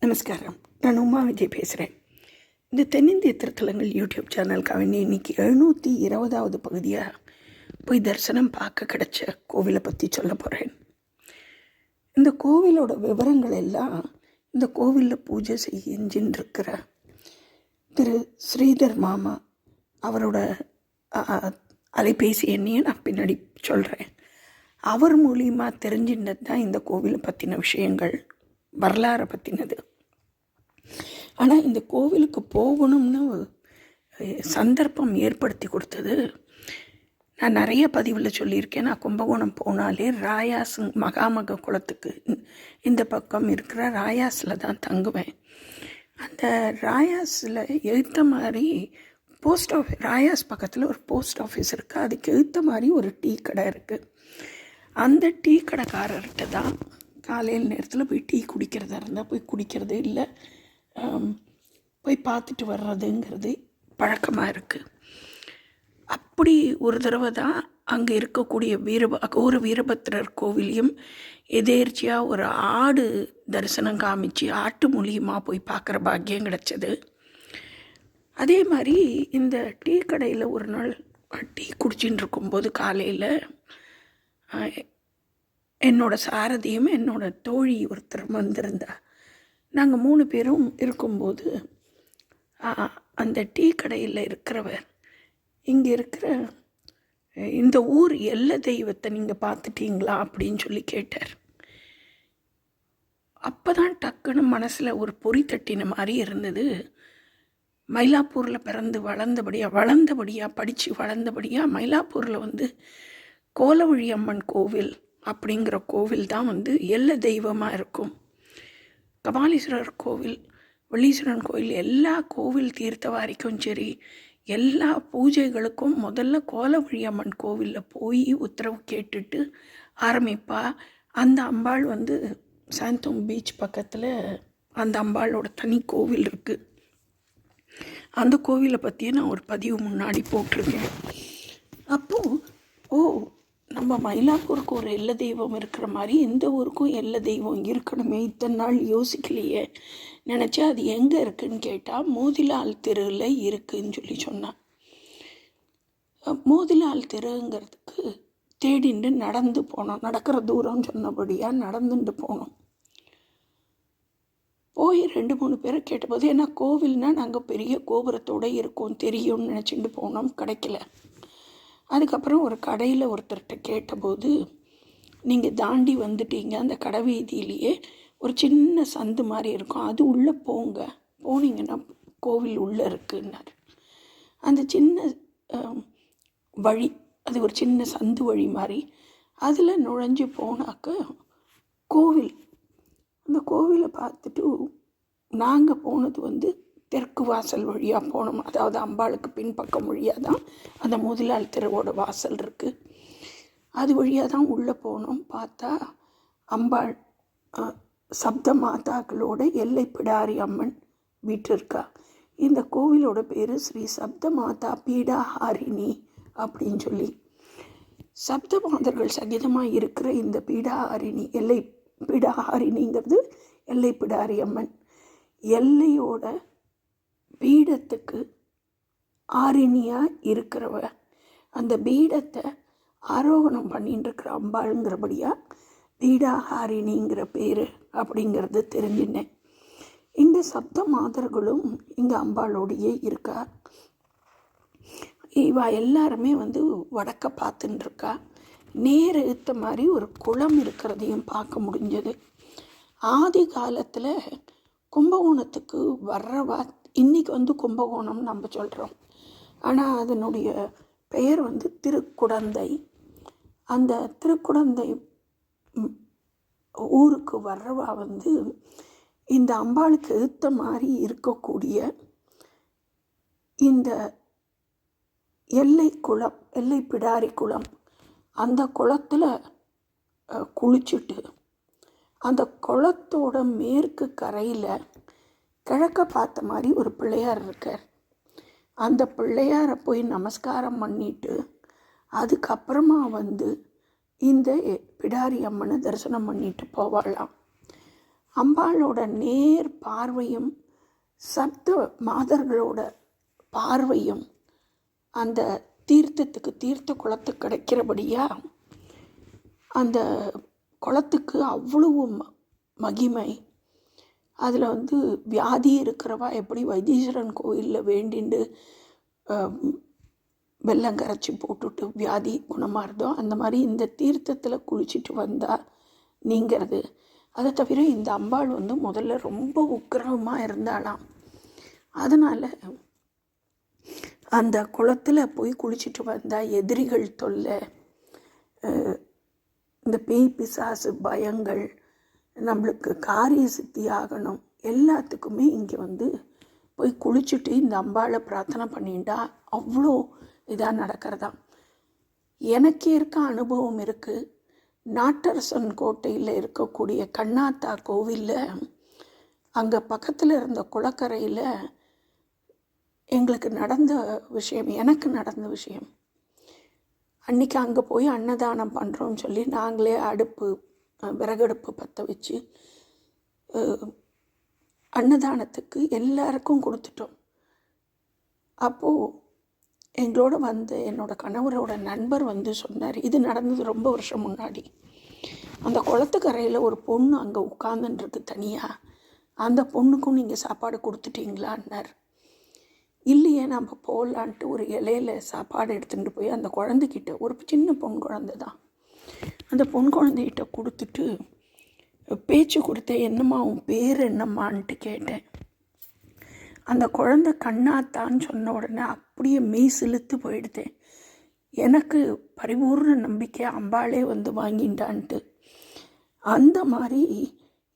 நமஸ்காரம். நான் உமா விஜய் பேசுகிறேன். இந்த தென்னிந்திய திருத்தலங்கள் யூடியூப் சேனலுக்காக இன்றைக்கி 720வது பகுதியாக போய் தரிசனம் பார்க்க கிடச்ச கோவிலை பற்றி சொல்ல போகிறேன். இந்த கோவிலோட விவரங்கள் எல்லாம் இந்த கோவிலில் பூஜை செஞ்சுன்னு இருக்கிற திரு ஸ்ரீதர் மாமா அவரோட அலைபேசி எண்ணையும் நான் பின்னாடி சொல்கிறேன். அவர் மூலியமாக தெரிஞ்சின்றது தான் இந்த கோவிலை பற்றின விஷயங்கள், வரலாறை பற்றினது. ஆனால் இந்த கோவிலுக்கு போகணும்னு சந்தர்ப்பம் ஏற்படுத்தி கொடுத்தது நான் நிறைய பதிவில் சொல்லியிருக்கேன். நான் கும்பகோணம் போனாலே ராயாஸ் மகாமக குளத்துக்கு இந்த பக்கம் இருக்கிற ராயாஸில் தான் தங்குவேன். அந்த ராயாஸில் எழுத்த மாதிரி போஸ்ட் ஆஃபீஸ், ராயாஸ் பக்கத்தில் ஒரு போஸ்ட் ஆஃபீஸ் இருக்குது. அதுக்கு எழுத்த மாதிரி ஒரு டீ கடை இருக்குது. அந்த டீ கடைக்காரர்கிட்ட தான் காலையில் நேரத்தில் போய் டீ குடிக்கிறதா இருந்தால் போய் குடிக்கிறது, இல்லை போய் பார்த்துட்டு வர்றதுங்கிறது பழக்கமாக இருக்குது. அப்படி ஒரு தடவை தான் அங்கே இருக்கக்கூடிய அகோர வீரபத்திரர் கோவிலையும் எதேர்ச்சியாக ஒரு ஆடு தரிசனம் காமிச்சு ஆட்டு மூலியமாக போய் பார்க்குற பாக்கியம் கிடச்சிது. அதே மாதிரி இந்த டீ கடையில் ஒரு நாள் டீ குடிச்சின்னு இருக்கும்போது காலையில் என்னோடய சாரதியும் என்னோடய தோழி ஒருத்தர் வந்திருந்தா. நாங்கள் 3 பேரும் இருக்கும்போது அந்த டீ கடையில் இருக்கிறவர், இங்கே இருக்கிற இந்த ஊர் எல்லை தெய்வத்தை நீங்கள் பார்த்துட்டீங்களா அப்படின்னு சொல்லி கேட்டார். அப்போ தான் டக்குன்னு மனசில் ஒரு பொறி தட்டின மாதிரி இருந்தது. மயிலாப்பூரில் பிறந்து வளர்ந்தபடியாக படித்து வளர்ந்தபடியாக மயிலாப்பூரில் கோலவழி அம்மன் கோவில் அப்படிங்கிற கோவில் தான் எல்லை தெய்வமாக இருக்கும். கபாலீஸ்வரர் கோவில், வெள்ளீஸ்வரன் கோவில், எல்லா கோவில் தீர்த்தவாரிக்கும் சரி, எல்லா பூஜைகளுக்கும் முதல்ல கோலவழி அம்மன் கோவிலில் போய் உத்தரவு கேட்டுட்டு ஆரம்பிப்பா. அந்த அம்பாள் சாந்தோம் பீச் பக்கத்தில் அந்த அம்பாளோட தனி கோவில் இருக்குது. அந்த கோவிலை பற்றியே நான் ஒரு பதிவு முன்னாடி போட்டிருக்கேன். அப்போது நம்ம மயிலாப்பூருக்கு ஒரு எல்லை தெய்வம் இருக்கிற மாதிரி இந்த ஊருக்கும் எல்லை தெய்வம் இருக்கணுமே, இத்தனை நாள் யோசிக்கலையே நினச்சா அது எங்கே இருக்குதுன்னு கேட்டால் மோதிலால் தெருவில் இருக்குதுன்னு சொல்லி சொன்னான். மோதிலால் தெருங்கிறதுக்கு தேடிண்டு நடந்து போனோம். நடக்கிற தூரம் சொன்னபடியாக நடந்துட்டு போனோம். போய் 2-3 பேரை கேட்டபோது, ஏன்னா கோவில்னால் நாங்கள் பெரிய கோபுரத்தோடு இருக்கோம் தெரியும்னு நினச்சிட்டு போனோம், கிடைக்கல. அதுக்கப்புறம் ஒரு கடையில் ஒருத்தர்கிட்ட கேட்டபோது, நீங்கள் தாண்டி வந்துட்டீங்க, அந்த கடை வீதியிலேயே ஒரு சின்ன சந்து மாதிரி இருக்கும், அது உள்ளே போனீங்கன்னா கோவில் உள்ளே இருக்குன்னார். அந்த சின்ன வழி, அது ஒரு சின்ன சந்து வழி மாதிரி, அதில் நுழைஞ்சு போனாக்க கோவில். அந்த கோவிலை பார்த்துட்டு நாங்கள் போனது தெற்கு வாசல் வழியாக போனோம். அதாவது அம்பாளுக்கு பின்பக்கம் வழியாக தான் அந்த முதலாள் தெருவோட வாசல் இருக்குது. அது வழியாக தான் உள்ளே போனோம். பார்த்தா அம்பாள் சப்த மாதாக்களோட எல்லை பிடாரி அம்மன் வீட்டு இருக்கா. இந்த கோவிலோட பேர் ஸ்ரீ சப்த மாதா பீடாஹாரிணி அப்படின்னு சொல்லி. சப்த மாதர்கள் சகிதமாக இருக்கிற இந்த பீடாஹாரிணி, பீடாஹாரிணிங்கிறது எல்லை பிடாரி அம்மன். எல்லையோட பீடத்துக்கு ஆரிணியாக இருக்கிறவ, அந்த பீடத்தை ஆரோகணம் பண்ணிட்டு இருக்கிற அம்பாளுங்கிறபடியாக பீடாஹாரிணிங்கிற பேர் அப்படிங்கிறது தெரிஞ்சினேன். இந்த சப்த மாதர்களும் இங்கே அம்பாளோடையே இருக்கா. இவா எல்லாருமே வடக்க பார்த்துட்டு இருக்கா. நேர் எடுத்த மாதிரி ஒரு குளம் இருக்கிறதையும் பார்க்க முடிஞ்சது. ஆதி காலத்தில் கும்பகோணத்துக்கு வர்றவா, இன்றைக்கி கும்பகோணம் நம்ம சொல்கிறோம், ஆனால் அதனுடைய பெயர் திருக்குடந்தை. அந்த திருக்குடந்தை ஊருக்கு வர்றவா இந்த அம்பாளுக்கு எடுத்த மாதிரி இருக்கக்கூடிய இந்த எல்லை குளம், எல்லை பிடாரி குளம், அந்த குளத்தில் குளிச்சுட்டு அந்த குளத்தோட மேற்கு கரையில் கிழக்க பார்த்த மாதிரி ஒரு பிள்ளையார் இருக்கார். அந்த பிள்ளையாரை போய் நமஸ்காரம் பண்ணிட்டு அதுக்கப்புறமா இந்த பிடாரி அம்மனை தரிசனம் பண்ணிட்டு போவாளாம். அம்பாளோட நேர் பார்வையும் சப்த மாதர்களோட பார்வையும் அந்த தீர்த்தத்துக்கு தீர்த்த குளத்துக்கு கிடைக்கிறபடியா அந்த குளத்துக்கு அவ்வளவு மகிமை. அதில் வியாதி இருக்கிறவா எப்படி வைத்தீஸ்வரன் கோயிலில் வேண்டிண்டு வெல்லம் கரைச்சி போட்டுட்டு வியாதி குணமாகிறதோ அந்த மாதிரி இந்த தீர்த்தத்தில் குளிச்சுட்டு வந்தால் நீங்கிறது. அதை தவிர இந்த அம்பாள் முதல்ல ரொம்ப உக்கிரமாக இருந்தாலாம். அதனால் அந்த குளத்தில் போய் குளிச்சுட்டு வந்தால் எதிரிகள் தொல்லை, இந்த பேய் பிசாசு பயங்கள், நம்மளுக்கு காரிய சித்தி ஆகணும், எல்லாத்துக்குமே இங்கே போய் குளிச்சுட்டு இந்த அம்பாளை பிரார்த்தனை பண்ணிட்டா அவ்வளோ இதாக நடக்கிறதா. எனக்கே இருக்க அனுபவம் இருக்குது. நாட்டரசன் கோட்டையில் இருக்கக்கூடிய கண்ணாத்தா கோவிலில் அங்கே பக்கத்தில் இருந்த குளக்கரையில் எங்களுக்கு நடந்த விஷயம், எனக்கு நடந்த விஷயம். அன்றைக்கி அங்கே போய் அன்னதானம் பண்ணுறோன்னு சொல்லி நாங்களே விறகடுப்பு பற்ற வச்சு அன்னதானத்துக்கு எல்லாருக்கும் கொடுத்துட்டோம். அப்போது எங்களோட என்னோடய கணவரோட நண்பர் சொன்னார், இது நடந்தது ரொம்ப வருஷம் முன்னாடி. அந்த குளத்துக்கரையில் ஒரு பொண்ணு அங்கே உட்காந்துருக்கு தனியாக, அந்த பொண்ணுக்கும் நீங்கள் சாப்பாடு கொடுத்துட்டீங்களான்னார். இல்லையே, நம்ம போகலான்ட்டு ஒரு இலையில் சாப்பாடு எடுத்துகிட்டு போய் அந்த குழந்தைக்கிட்ட, ஒரு சின்ன பொன் குழந்தை தான், அந்த பொன் குழந்தைகிட்ட கொடுத்துட்டு பேச்சு கொடுத்தேன். என்னம்மா உன் பேர் என்னம்மான்ட்டு கேட்டேன். அந்த குழந்தை கண்ணாத்தான்னு சொன்ன உடனே அப்படியே மெய் சிலுத்து போயிடுத்தேன். எனக்கு பரிபூர்ண நம்பிக்கை அம்பாளே வாங்கிட்டான்ட்டு. அந்த மாதிரி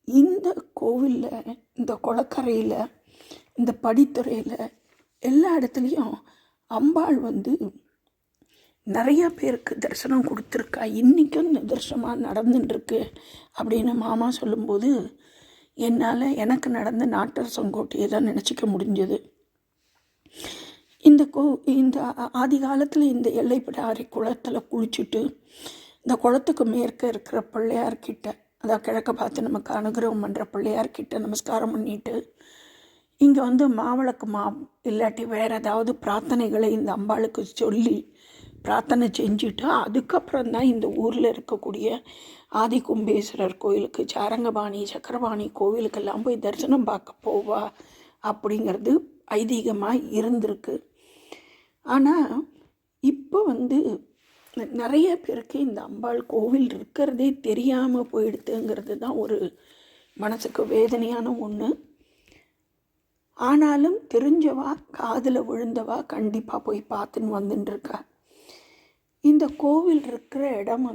இந்த கோவிலில், இந்த குளக்கரையில், இந்த படித்துறையில், எல்லா இடத்துலையும் அம்பாள் நிறையா பேருக்கு தரிசனம் கொடுத்துருக்கா. இன்றைக்கும் நிதர்சனமாக நடந்துட்டுருக்கு அப்படின்னு மாமா சொல்லும்போது என்னால் எனக்கு நடந்த நாட்டரசன் கோட்டையை தான் நினச்சிக்க முடிஞ்சது. இந்த ஆதி காலத்தில் இந்த எல்லைப்பிடாரி குளத்தில் குளிச்சுட்டு இந்த குளத்துக்கு மேற்க இருக்கிற பிள்ளையார்கிட்ட, அதான் கிழக்க பார்த்து நமக்கு அனுகிரகம் பண்ணுற பிள்ளையார்கிட்ட நமஸ்காரம் பண்ணிட்டு இங்கே மாவிளக்கு இல்லாட்டி வேறு ஏதாவது பிரார்த்தனைகளை இந்த அம்பாளுக்கு சொல்லி பிரார்த்தனை செஞ்சுட்டு அதுக்கப்புறம் தான் இந்த ஊரில் இருக்கக்கூடிய ஆதி கும்பேஸ்வரர் கோயிலுக்கு, சாரங்கபாணி, சக்கரபாணி கோவிலுக்கெல்லாம் போய் தரிசனம் பார்க்க போவா அப்படிங்கிறது ஐதீகமாக இருந்திருக்கு. ஆனால் இப்போ நிறைய பேருக்கு இந்த அம்பாள் கோவில் இருக்கிறதே தெரியாமல் போயிடுதுங்கிறது தான் ஒரு மனசுக்கு வேதனையான ஒன்று. ஆனாலும் தெரிஞ்சவா, காதில் விழுந்தவா கண்டிப்பாக போய் பார்த்துன்னு வந்துட்டுருக்கா. இந்த கோவில் இருக்கிற இடம்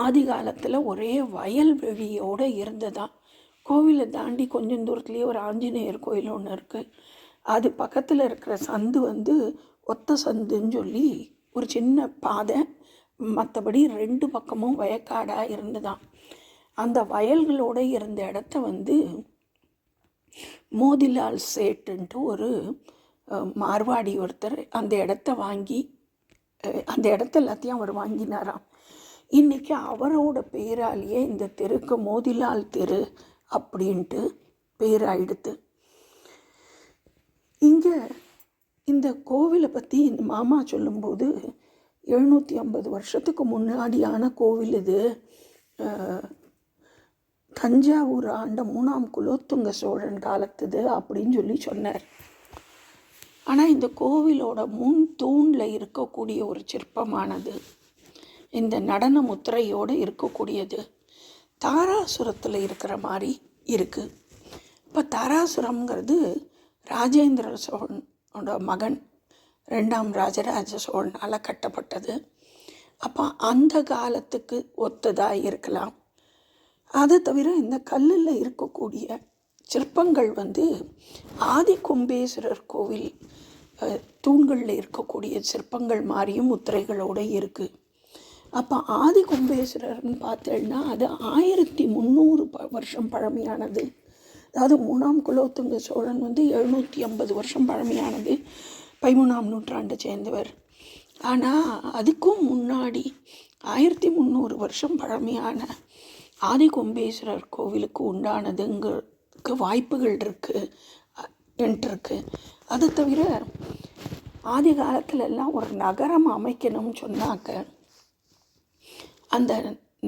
ஆதி காலத்தில் ஒரே வயல்வெளியோடு இருந்ததான். கோவிலை தாண்டி கொஞ்சம் தூரத்துலேயே ஒரு ஆஞ்சநேயர் கோயில் ஒன்று இருக்குது. அது பக்கத்தில் இருக்கிற சந்து ஒத்த சந்துன்னு சொல்லி ஒரு சின்ன பாதை, மற்றபடி 2 பக்கமும் வயக்காடாக இருந்ததான். அந்த வயல்களோடு இருந்த இடத்த மோதிலால் சேட்டுன்ட்டு ஒரு மார்வாடி ஒருத்தர் அந்த இடத்த வாங்கி, அந்த இடத்த எல்லாத்தையும் அவர் வாங்கினாராம். இன்றைக்கி அவரோட பேராலேயே இந்த தெருக்கு மோதிலால் தெரு அப்படின்ட்டு பேராயிடுது. இங்கே இந்த கோவிலை பற்றி இந்த மாமா சொல்லும்போது 750 வருஷத்துக்கு முன்னாடியான கோவில் இது. தஞ்சாவூர் ஆண்ட 3ஆம் குலோத்துங்க சோழன் காலத்துது அப்படின்னு சொல்லி சொன்னார். ஆனால் இந்த கோவிலோட முன் தூணில் இருக்கக்கூடிய ஒரு சிற்பமானது இந்த நடன முத்திரையோடு இருக்கக்கூடியது தாராசுரத்தில் இருக்கிற மாதிரி இருக்குது. இப்போ தாராசுரம்ங்கிறது ராஜேந்திர சோழனோட மகன் 2ஆம் ராஜராஜ சோழனால் கட்டப்பட்டது. அப்போ அந்த காலத்துக்கு ஒத்ததாக இருக்கலாம். அதை தவிர இந்த கல்லில் இருக்கக்கூடிய சிற்பங்கள் ஆதி கும்பேஸ்வரர் கோவில் தூண்களில் இருக்கக்கூடிய சிற்பங்கள் மாதிரியும் முத்திரைகளோடு இருக்குது. அப்போ ஆதி கும்பேஸ்வரர்னு பார்த்தேன்னா அது 1300 வருஷம் பழமையானது. அதாவது 3ஆம் குலோத்துங்க சோழன் 750 வருஷம் பழமையானது, 13ஆம் நூற்றாண்டை சேர்ந்தவர். ஆனால் அதுக்கும் முன்னாடி 1300 வருஷம் பழமையான ஆதிகொம்பேஸ்வரர் கோவிலுக்கு உண்டானதுங்கிறதுக்கு வாய்ப்புகள் இருக்குது. அதை தவிர ஆதி காலத்துலலாம் ஒரு நகரம் அமைக்கணும்னு சொன்னாக்க அந்த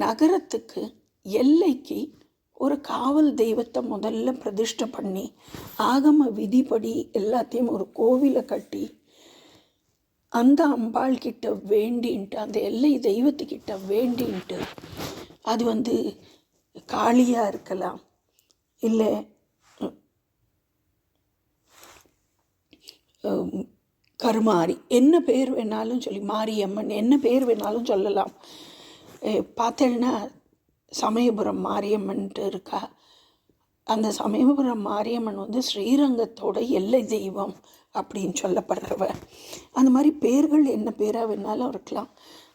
நகரத்துக்கு எல்லைக்கு ஒரு காவல் தெய்வத்தை முதல்ல பிரதிஷ்டை பண்ணி ஆகம விதிப்படி எல்லாத்தையும் ஒரு கோவிலை கட்டி அந்த அம்பாள் கிட்ட வேண்டின்ட்டு, அந்த எல்லை தெய்வத்துக்கிட்ட வேண்டின்ட்டு, அது காளியாக இருக்கலாம், இல்லை கருமாரி, என்ன பேர் வேணாலும் சொல்லி, மாரியம்மன் என்ன பேர் வேணாலும் சொல்லலாம். பார்த்தேன்னா சமயபுரம் மாரியம்மன்ட்டு இருக்கா. அந்த சமயபுரம் மாரியம்மன் ஸ்ரீரங்கத்தோட எல்லை தெய்வம் அப்படின்னு சொல்லப்படுறவ. அந்த மாதிரி பேர்கள் என்ன பேராக வேணாலும் இருக்கலாம்.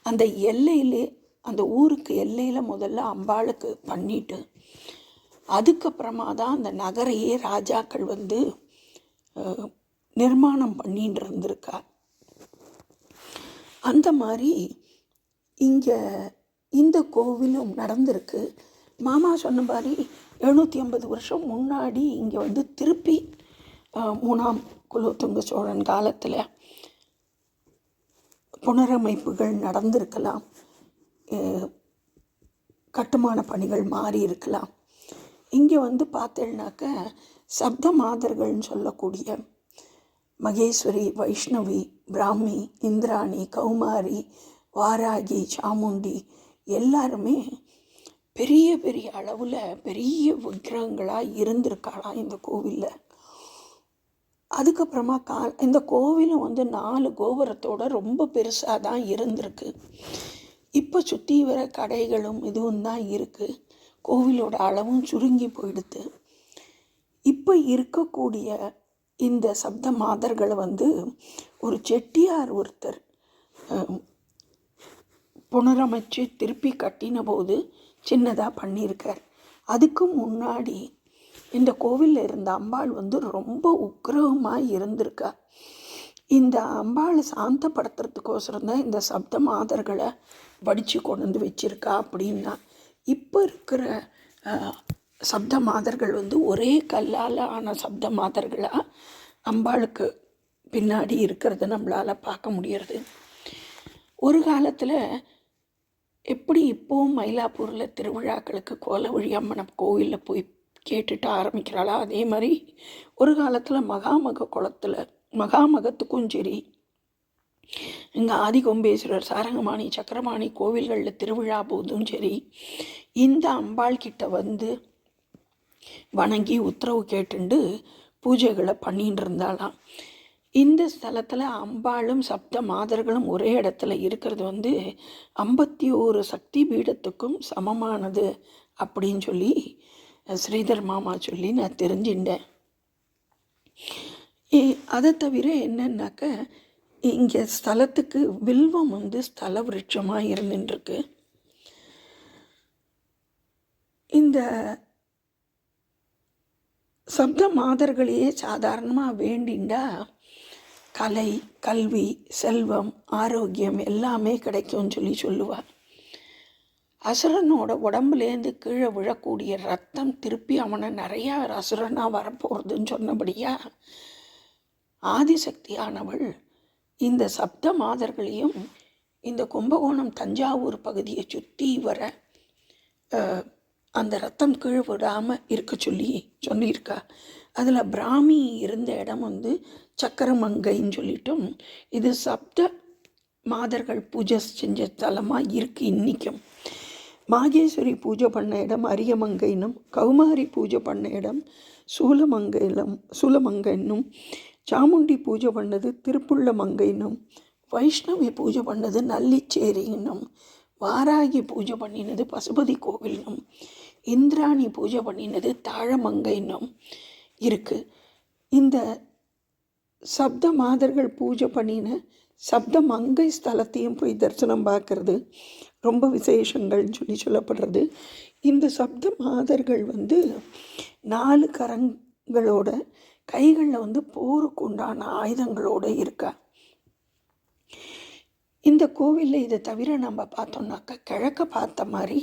அந்த எல்லையிலே, அந்த ஊருக்கு எல்லையில் முதல்ல அம்பாளுக்கு பண்ணிட்டு அதுக்கப்புறமா தான் அந்த நகரையே ராஜாக்கள் நிர்மாணம் பண்ணிட்டு இருந்திருக்கா. அந்த மாதிரி இங்கே இந்த கோவிலும் நடந்திருக்கு. மாமா சொன்ன மாதிரி 750 வருஷம் முன்னாடி இங்கே திருப்பி 3ஆம் குலோத்துங்க சோழன் காலத்தில் புனரமைப்புகள் நடந்திருக்கலாம், கட்டுமான பணிகள் மாறி இருக்கலாம். இங்கே பார்த்தேன்னாக்க சப்த மாதர்கள்னு சொல்லக்கூடிய மகேஸ்வரி, வைஷ்ணவி, பிராமி, இந்திராணி, கௌமாரி, வாராகி, சாமுண்டி எல்லாருமே பெரிய பெரிய அளவில் பெரிய விக்கிரகங்களாக இருந்திருக்காளாம் இந்த கோவிலில். அதுக்கப்புறமா இந்த கோவிலும் 4 கோபுரத்தோடு ரொம்ப பெருசாக தான் இருந்திருக்கு. இப்போ சுற்றி வர கடைகளும் இதுவும் தான் இருக்குது. கோவிலோட அளவும் சுருங்கி போயிடுது. இப்போ இருக்கக்கூடிய இந்த சப்த மாதர்களை ஒரு செட்டியார் ஒருத்தர் புனரமைச்சு திருப்பி கட்டின போது சின்னதாக பண்ணியிருக்கார். அதுக்கு முன்னாடி இந்த கோவிலில் இருந்த அம்பாள் ரொம்ப உக்கிரகமாக இருந்திருக்கா. இந்த அம்பாளை சாந்தப்படுத்துறதுக்கோசரம் தான் இந்த சப்த மாதர்களை வடித்து கொண்டு வச்சிருக்கா. அப்படின்னா இப்போ இருக்கிற சப்த மாதர்கள் ஒரே கல்லால் ஆன சப்த மாதர்களாக அம்பாளுக்கு பின்னாடி இருக்கிறத நம்மளால் பார்க்க முடியறது. ஒரு காலத்தில் எப்படி இப்போவும் மயிலாப்பூரில் திருவிழாக்களுக்கு கோலவழி அம்மன் கோவிலில் போய் கேட்டுட்டு ஆரம்பிக்கிறாளா, அதே மாதிரி ஒரு காலத்தில் மகாமகத்துக்கும் சரி, இங்கே ஆதிகொம்பேஸ்வரர், சாரங்கமாணி, சக்கரமாணி கோவில்களில் திருவிழா போதும் சரி, இந்த அம்பாள் கிட்ட வணங்கி உத்தரவு கேட்டுண்டு பூஜைகளை பண்ணிட்டு இருந்தாலாம். இந்த ஸ்தலத்தில் அம்பாளும் சப்த மாதர்களும் ஒரே இடத்துல இருக்கிறது 51 சக்தி பீடத்துக்கும் சமமானது அப்படின்னு சொல்லி ஸ்ரீதர் மாமா சொல்லி நான் தெரிஞ்சுட்டேன். அதை தவிர என்னன்னாக்க இங்கே ஸ்தலத்துக்கு வில்வம் ஸ்தல விருட்சமாக இருந்துருக்கு. இந்த சப்த மாதர்களையே சாதாரணமாக வேண்டிண்டா கலை, கல்வி, செல்வம், ஆரோக்கியம் எல்லாமே கிடைக்கும்னு சொல்லுவாள். அசுரனோட உடம்புலேருந்து கீழே விழக்கூடிய ரத்தம் திருப்பி அவனை நிறையா அசுரனாக வரப்போகிறதுன்னு சொன்னபடியா ஆதிசக்தியானவள் இந்த சப்த மாதர்களையும் இந்த கும்பகோணம் தஞ்சாவூர் பகுதியை சுற்றி வர அந்த ரத்தம் கீழே விடாமல் இருக்க சொல்லியிருக்கா. அதில் பிராமி இருந்த இடம் சக்கரமங்கைன்னு சொல்லிட்டும் இது சப்த மாதர்கள் பூஜை செஞ்ச ஸ்தலமாக இருக்குது இன்றைக்கும். மாகேஸ்வரி பூஜை பண்ண இடம் அரியமங்கைன்னும், கௌமாரி பூஜை பண்ண இடம் சூலமங்கைன்னும், சாமுண்டி பூஜை பண்ணது திருப்புள்ள மங்கைன்னும், வைஷ்ணவி பூஜை பண்ணது நல்லிச்சேரின்னும், வாராகி பூஜை பண்ணினது பசுபதி கோவில்னும், இந்திராணி பூஜை பண்ணினது தாழமங்கைன்னும் இருக்குது. இந்த சப்த மாதர்கள் பூஜை பண்ணின சப்த மங்கை ஸ்தலத்தையும் போய் தரிசனம் பார்க்கறது ரொம்ப விசேஷங்கள்னு சொல்லப்படுறது. இந்த சப்த மாதர்கள் 4 கரங்களோட கைகளில் போருக்கு உண்டான ஆயுதங்களோடு இருக்கா. இந்த கோவிலில் இதை தவிர நம்ம பார்த்தோம்னாக்கா கிழக்க பார்த்த மாதிரி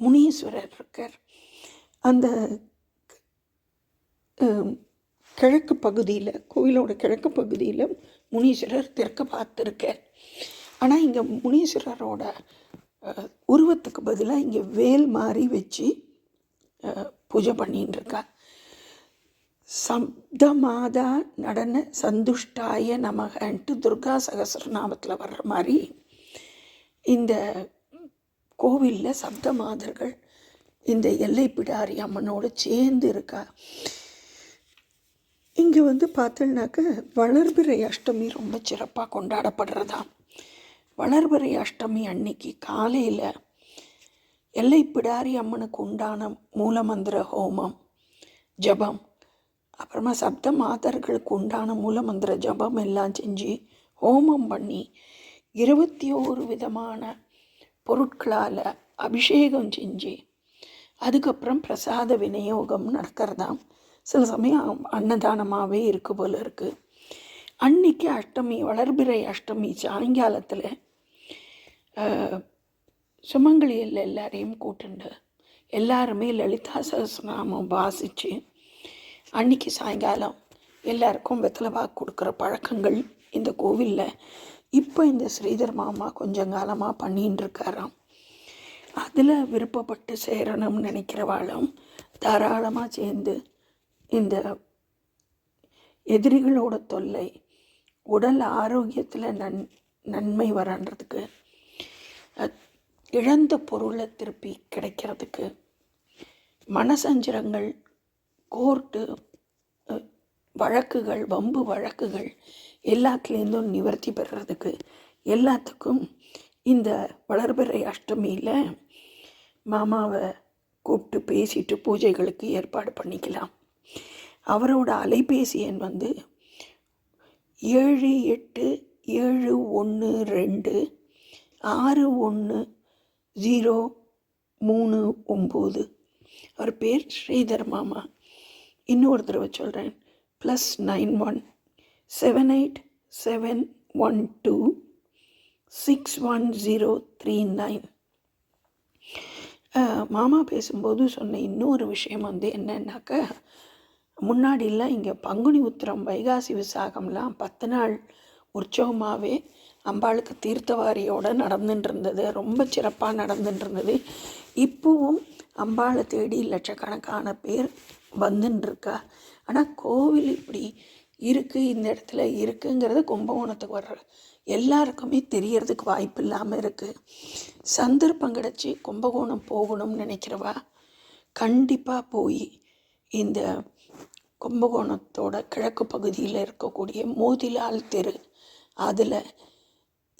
முனீஸ்வரர் இருக்கார். அந்த கிழக்கு பகுதியில், கோவிலோட கிழக்கு பகுதியில் முனீஸ்வரர் தெற்க பார்த்துருக்கார். ஆனால் இங்கே முனீஸ்வரரோட உருவத்துக்கு பதிலாக இங்கே வேல் மாதிரி வச்சு பூஜை பண்ணின்னு இருக்கா. சப்தமாதா நடன சந்துஷ்டாய நமகன்ட்டு துர்கா சகஸ்ரநாமத்தில் வர்ற மாதிரி இந்த கோவிலில் சப்தமாதர்கள் இந்த எல்லைப்பிடாரி அம்மனோடு சேர்ந்து இருக்கா. இங்கே பார்த்தோன்னாக்க வளர்பிறை அஷ்டமி ரொம்ப சிறப்பாக கொண்டாடப்படுறதாம். வளர்பிறை அஷ்டமி அன்னைக்கு காலையில் எல்லைப்பிடாரி அம்மனுக்கு உண்டான மூலமந்திர ஹோமம் ஜபம், அப்புறமா சப்த மாதர்களுக்கு உண்டான மூலமந்திர ஜபம் எல்லாம் செஞ்சு ஹோமம் பண்ணி 21 விதமான பொருட்களால் அபிஷேகம் செஞ்சு அதுக்கப்புறம் பிரசாத விநியோகம் நடக்கிறதாம். சில சமயம் அன்னதானமாகவே இருக்கு போல இருக்குது. அன்னைக்கு அஷ்டமி, வளர்பிறை அஷ்டமி சாயங்காலத்தில் சுமங்கலியில் எல்லாரையும் கூட்டுண்டு எல்லாருமே லலிதா சகஸ்ரநாமம் வாசித்து அன்றைக்கி சாயங்காலம் எல்லாருக்கும் வெத்தலை பாக்கு கொடுக்குற பழக்கங்கள் இந்த கோவிலில் இப்போ இந்த ஸ்ரீதர் மாமா கொஞ்சம் காலமாக பண்ணின்னு இருக்காராம். அதில் விருப்பப்பட்டு சேரணும்னு நினைக்கிறவாளும் தாராளமாக சேர்ந்து இந்த எதிரிகளோட தொல்லை, உடல் ஆரோக்கியத்தில் நன்மை வரன்றதுக்கு, இழந்த பொருளை திருப்பி கிடைக்கிறதுக்கு, மனசஞ்சரங்கள், கோர்ட்டு வழக்குகள், வம்பு வழக்குகள் எல்லாத்துலேருந்தும் நிவர்த்தி பெறுறதுக்கு எல்லாத்துக்கும் இந்த வளர்பிறை அஷ்டமியில் மாமாவை கூப்பிட்டு பேசிட்டு பூஜைகளுக்கு ஏற்பாடு பண்ணிக்கலாம். அவரோட அலைபேசி எண் 7871610339. அவர் பேர் ஸ்ரீதர் மாமா. இன்னொரு தடவை சொல்கிறேன், +91 7871261039. மாமா பேசும்போது சொன்ன இன்னொரு விஷயம் என்னன்னாக்கா, முன்னாடிலாம் இங்கே பங்குனி உத்திரம், வைகாசி விசாகம்லாம் 10 நாள் உற்சவமாகவே அம்பாளுக்கு தீர்த்தவாரியோடு நடந்துட்டு இருந்தது. ரொம்ப சிறப்பாக நடந்துட்டு இருந்தது. இப்போவும் அம்பாளை தேடி லட்சக்கணக்கான பேர் வந்துட்டுருக்கா. ஆனால் கோவில் இப்படி இருக்குது, இந்த இடத்துல இருக்குங்கிறது கும்பகோணத்துக்கு வர்ற எல்லாருக்குமே தெரியறதுக்கு வாய்ப்பு இல்லாமல் இருக்குது. சந்தர்ப்பம் கிடச்சி கும்பகோணம் போகணும்னு நினைக்கிறவா கண்டிப்பாக போய் இந்த கும்பகோணத்தோட கிழக்கு பகுதியில் இருக்கக்கூடிய மோதிலால் தெரு, அதில்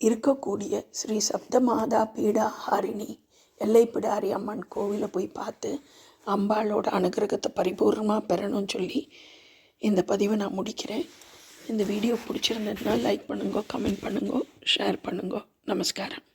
இருக்கக்கூடிய ஸ்ரீ சப்தமாதா பீடாஹாரிணி எல்லைப்பிடாரி அம்மன் கோவிலை போய் பார்த்து அம்பாளோட அனுகிரகத்தை பரிபூர்ணமாக பெறணும்னு சொல்லி இந்த பதிவை நான் முடிக்கிறேன். இந்த வீடியோ பிடிச்சிருந்ததுன்னா லைக் பண்ணுங்க, கமெண்ட் பண்ணுங்க, ஷேர் பண்ணுங்க. நமஸ்காரம்.